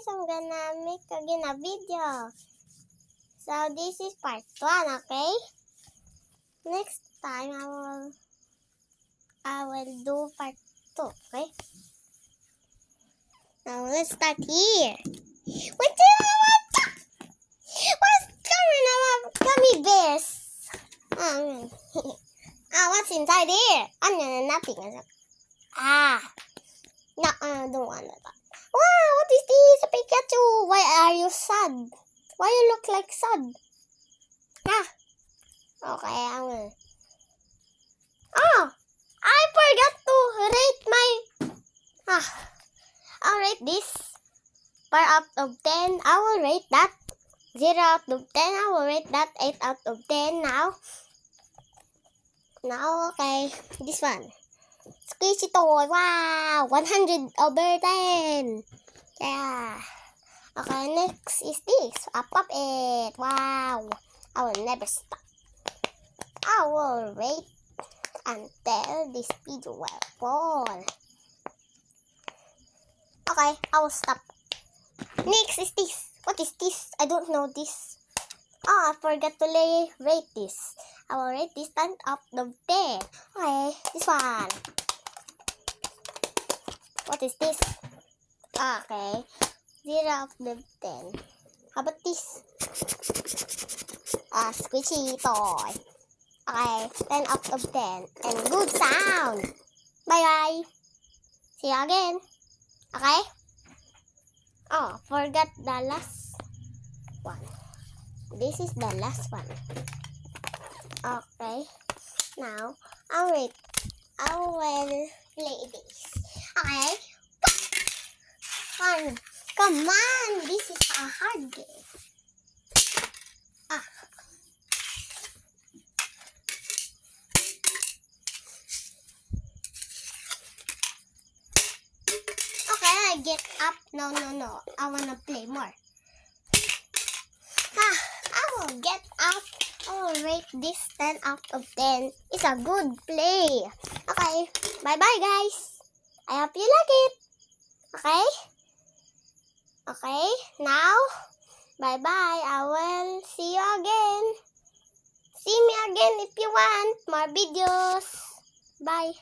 I'm gonna make again a video. So this is part 1, okay? Next time I will do part 2, okay? Now let's start here. What's coming out gummy bears? What's inside here? Nothing. No, I don't want that. Wow, what is this? A Pikachu. Why are you sad? Why you look like sad? Okay, I will. Oh, I forgot to rate my. I'll rate this. Per out of 10, I will rate that 0 out of 10. I will rate that 8 out of 10 now. Okay, this one. Squishy toy. Wow, 100 over 10. Yeah. Okay, next is this. Pop it. Wow. I will never stop. I will wait until this video will fall. Okay, I will stop. Next is this. What is this? I don't know this. Oh, I forgot to rate this. I will rate this 10 out of 10. Okay, this one. What is this? Okay, 0 out of 10. How about this? Squishy toy. Okay, 10 out of 10. And good sound. Bye-bye. See you again. Okay? Oh, forgot the last one. This is the last one. Okay. Now, I will play this. Okay? Come on. This is a hard game. Okay, I get up. No. I wanna play more. I will get up. I will rate this 10 out of 10. It's a good play. Okay, bye-bye guys. I hope you like it. Okay? Okay, now, bye-bye. I will see you again. See me again if you want more videos. Bye.